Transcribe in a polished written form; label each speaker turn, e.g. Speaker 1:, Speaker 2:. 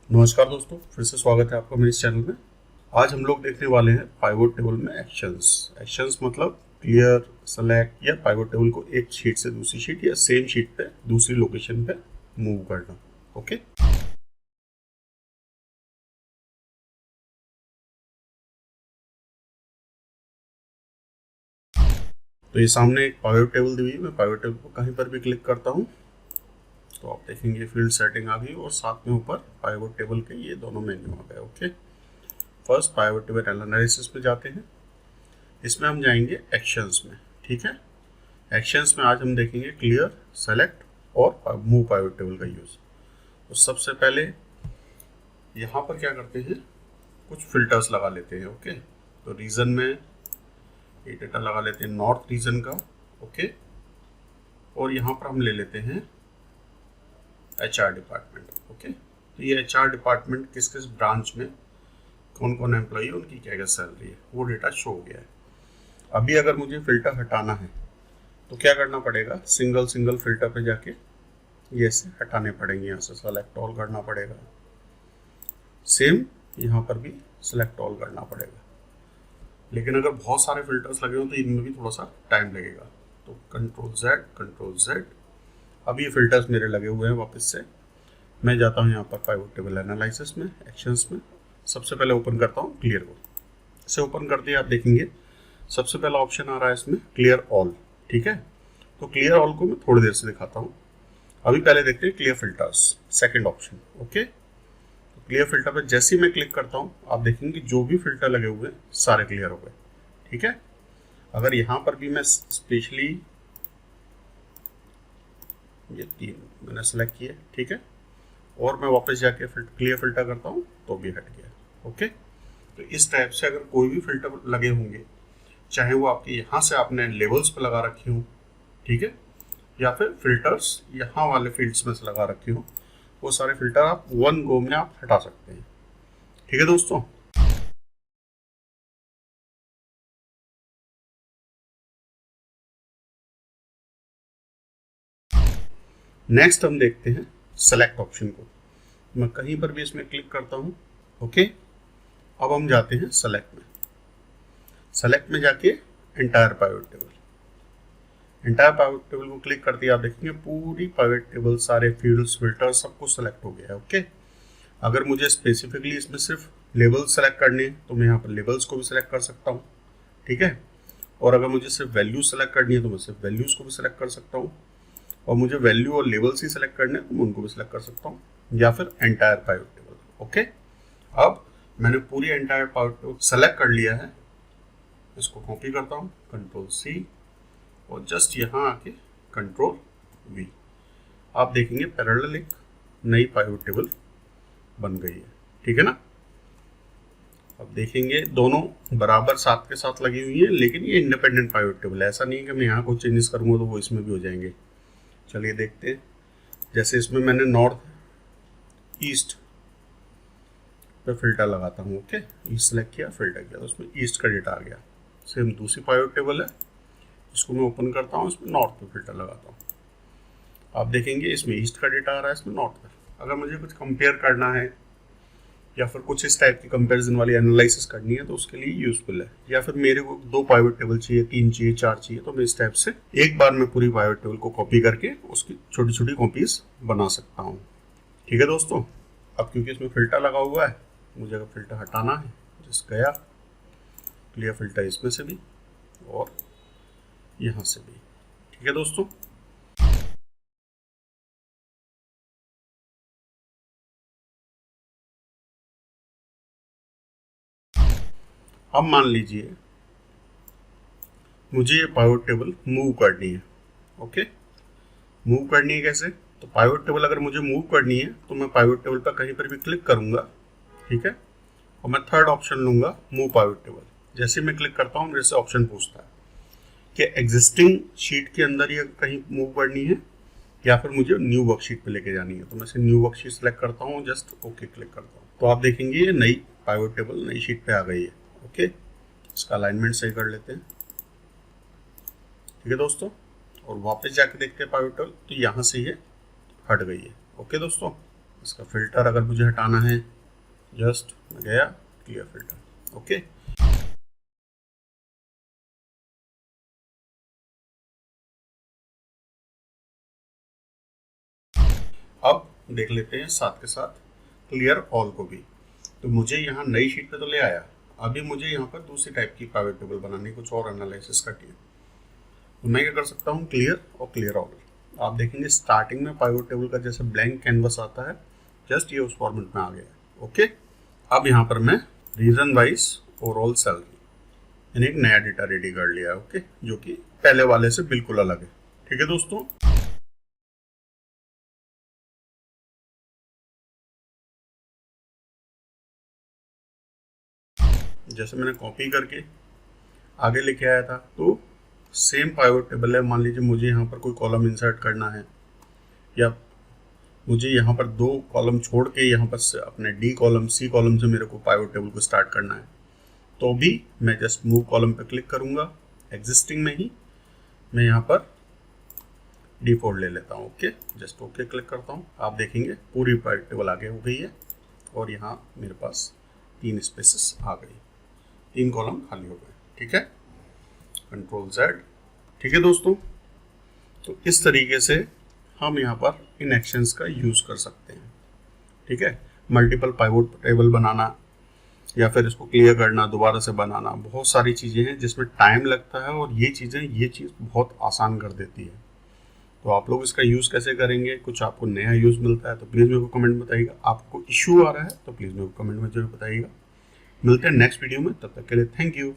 Speaker 1: नमस्कार दोस्तों, फिर से स्वागत है आपका मेरे इस चैनल में। आज हम लोग देखने वाले हैं पाइवट टेबल में एक्शंस। एक्शंस मतलब क्लियर, सेलेक्ट या पाइवट टेबल को एक शीट से दूसरी शीट या सेम शीट पे दूसरी लोकेशन पे मूव करना। ओके, तो ये सामने एक पाइवट टेबल दी हुई है। मैं पाइवट टेबल को कहीं पर भी क्लिक करता हूँ तो आप देखेंगे फील्ड सेटिंग आ गई और साथ में ऊपर पाइवट टेबल के ये दोनों मेन्यू आ गए। Okay, first pivot table analysis पे जाते हैं। इसमें हम जाएंगे एक्शंस में। ठीक है, एक्शंस में आज हम देखेंगे क्लियर, सेलेक्ट और मूव पाइवट टेबल का यूज। तो सबसे पहले यहाँ पर क्या करते हैं, कुछ फिल्टर्स लगा लेते हैं। ओके, तो रीजन में ये डेटा लगा लेते हैं नॉर्थ रीजन का। ओके, और यहाँ पर हम ले लेते हैं HR डिपार्टमेंट। ओके, तो ये HR डिपार्टमेंट किस किस ब्रांच में कौन कौन एम्प्लॉई है, उनकी क्या क्या सैलरी है, वो डेटा शो हो गया है। अभी अगर मुझे फिल्टर हटाना है तो क्या करना पड़ेगा, सिंगल सिंगल फिल्टर पे जाके ये से हटाने पड़ेंगे। यहाँ से सेलेक्ट ऑल करना पड़ेगा। सेम यहाँ पर भी सेलेक्ट ऑल करना पड़ेगा। लेकिन अगर बहुत सारे फिल्टर्स लगे हो तो इनमें भी थोड़ा सा टाइम लगेगा। तो कंट्रोल जेड। अब ये फिल्टर्स मेरे लगे हुए हैं। वापस से मैं जाता हूँ यहाँ पर पाइवट टेबल एनालिसिस में, एक्शंस में। सबसे पहले ओपन करता हूँ क्लियर को। इसे ओपन कर दिया, आप देखेंगे सबसे पहला ऑप्शन आ रहा है इसमें क्लियर ऑल। ठीक है, तो क्लियर ऑल को मैं थोड़ी देर से दिखाता हूँ। अभी पहले देखते हैं clear filters, second option. Okay, तो क्लियर फिल्टर पर जैसे ही मैं क्लिक करता हूँ आप देखेंगे जो भी फिल्टर लगे हुए हैं सारे क्लियर हो गए। ठीक है, अगर यहाँ पर भी मैं स्पेशली ये 3 मैंने सेलेक्ट किए, ठीक है, और मैं वापस जाके क्लियर फिल्टर करता हूँ तो भी हट गया। ओके, तो इस टाइप से अगर कोई भी फिल्टर लगे होंगे, चाहे वो आपके यहाँ से आपने लेवल्स पे लगा रखे हो, ठीक है, या फिर फिल्टर्स यहाँ वाले फील्ड्स में से लगा रखे हो, वो सारे फिल्टर आप वन गो में आप हटा सकते हैं। ठीक है दोस्तों, नेक्स्ट हम देखते हैं सेलेक्ट ऑप्शन को। मैं कहीं पर भी इसमें क्लिक करता हूँ। ओके, अब हम जाते हैं सेलेक्ट में। सेलेक्ट में जाके entire pivot table, entire pivot table को क्लिक करते ही आप देखेंगे पूरी पाइवट टेबल, सारे फील्ड्स, फिल्टर सब कुछ सेलेक्ट हो गया है। ओके, अगर मुझे स्पेसिफिकली इसमें सिर्फ लेवल्स सेलेक्ट करने हैं तो मैं यहाँ पर लेवल्स को भी सेलेक्ट कर सकता हूँ। ठीक है, और अगर मुझे सिर्फ वैल्यूज सेलेक्ट करनी है तो मैं सिर्फ वैल्यूज को भी सेलेक्ट कर सकता हूँ, और मुझे वैल्यू और लेवल्स ही सेलेक्ट करने हैं तो मैं उनको भी सेलेक्ट कर सकता हूँ, या फिर एंटायर पाइवट टेबल। ओके, अब मैंने पूरी एंटायर पाइवट टेबल सेलेक्ट कर लिया है। इसको कॉपी करता हूँ, Ctrl+C, और जस्ट यहाँ आके Ctrl+V। आप देखेंगे पैरेलल एक नई पाइवट टेबल बन गई है। ठीक है ना, अब देखेंगे दोनों बराबर साथ के साथ लगी हुई है, लेकिन ये इंडिपेंडेंट पाइवट टेबल है। ऐसा नहीं है कि मैं यहाँ कुछ चेंजेस करूँगा तो वो इसमें भी हो जाएंगे। चलिए देखते हैं, जैसे इसमें मैंने नॉर्थ ईस्ट पे फिल्टर लगाता हूँ। ओके, ईस्ट सेलेक्ट किया, फिल्टर किया, तो उसमें ईस्ट का डेटा आ गया। सेम दूसरी पाइवट टेबल है, इसको मैं ओपन करता हूँ, इसमें नॉर्थ पे फिल्टर लगाता हूँ। आप देखेंगे इसमें ईस्ट का डेटा आ रहा है, इसमें नॉर्थ का। अगर मुझे कुछ कंपेयर करना है या फिर कुछ इस टाइप की कंपैरिजन वाली एनालिसिस करनी है तो उसके लिए यूजफुल है। या फिर मेरे को 2 पाइवट टेबल चाहिए, 3 चाहिए, 4 चाहिए, तो मैं इस टाइप से एक बार में पूरी पाइवट टेबल को कॉपी करके उसकी छोटी छोटी कॉपीज बना सकता हूँ। ठीक है दोस्तों, अब क्योंकि इसमें फिल्टर लगा हुआ है, मुझे अगर फिल्टर हटाना है, जस्ट गया क्लियर फिल्टर इसमें से भी और यहाँ से भी। ठीक है दोस्तों, अब मान लीजिए मुझे ये पाइवट टेबल मूव करनी है। ओके, मूव करनी है कैसे, तो पाइवट टेबल अगर मुझे मूव करनी है तो मैं पाइवट टेबल पर कहीं पर भी क्लिक करूंगा। ठीक है, और मैं थर्ड ऑप्शन लूंगा मूव पाइवट टेबल। जैसे मैं क्लिक करता हूँ मेरे से ऑप्शन पूछता है कि एग्जिस्टिंग शीट के अंदर ये कहीं मूव करनी है या फिर मुझे न्यू वर्कशीट पे लेके जानी है। तो मैं से न्यू वर्कशीट सेलेक्ट करता हूँ, जस्ट ओके क्लिक करता हूँ, तो आप देखेंगे ये नई पाइवट टेबल नई शीट पे आ गई है। ओके, इसका अलाइनमेंट सही कर लेते हैं। ठीक है दोस्तों, और वापस जाके देखते हैं पाइवट टेबल, तो यहाँ से ये हट गई है। ओके दोस्तों, इसका फिल्टर अगर मुझे हटाना है, जस्ट मैं गया क्लियर फिल्टर। ओके, अब देख लेते हैं साथ के साथ क्लियर ऑल को भी। तो मुझे यहाँ नई शीट पे तो ले आया, अभी मुझे यहाँ पर दूसरी टाइप की पाइवट टेबल बनानी, कुछ और एनालिसिस करनी है। तो मैं क्या कर सकता हूँ, क्लियर और क्लियर ऑल। आप देखेंगे स्टार्टिंग में पाइवट टेबल का जैसे ब्लैंक कैनवस आता है, जस्ट ये उस फॉर्मेट में आ गया। ओके, अब यहाँ पर मैं रीजन वाइज ओवरऑल सैलरी यानी एक नया डेटा रेडी कर लिया। ओके, जो कि पहले वाले से बिल्कुल अलग है। ठीक है दोस्तों, जैसे मैंने कॉपी करके आगे लेके आया था, तो सेम पाइवट टेबल है। मान लीजिए मुझे यहाँ पर कोई कॉलम इंसर्ट करना है, या मुझे यहाँ पर 2 कॉलम छोड़ के यहाँ पर अपने डी कॉलम सी कॉलम से मेरे को पाइवट टेबल को स्टार्ट करना है, तो भी मैं जस्ट मूव कॉलम पे क्लिक करूँगा। एग्जिस्टिंग में ही मैं यहाँ पर डिफॉल्ट ले लेता हूँ। ओके, जस्ट ओके क्लिक करता हूँ। आप देखेंगे पूरी पाइवट टेबल आगे हो गई है, और यहाँ मेरे पास 3 स्पेसेस आ गई, 3 कॉलम खाली हो गए। ठीक है, कंट्रोल Z। ठीक है दोस्तों, तो इस तरीके से हम यहाँ पर इन एक्शंस का यूज़ कर सकते हैं। ठीक है, मल्टीपल पाइवट टेबल बनाना या फिर इसको क्लियर करना, दोबारा से बनाना, बहुत सारी चीज़ें हैं जिसमें टाइम लगता है, और ये चीज़ बहुत आसान कर देती है। तो आप लोग इसका यूज़ कैसे करेंगे, कुछ आपको नया यूज़ मिलता है तो प्लीज़ मेरे को कमेंट में बताइएगा। आपको इशू आ रहा है तो प्लीज़ मेरे को कमेंट में जरूर बताइएगा। मिलते हैं नेक्स्ट वीडियो में, तब तक के लिए थैंक यू।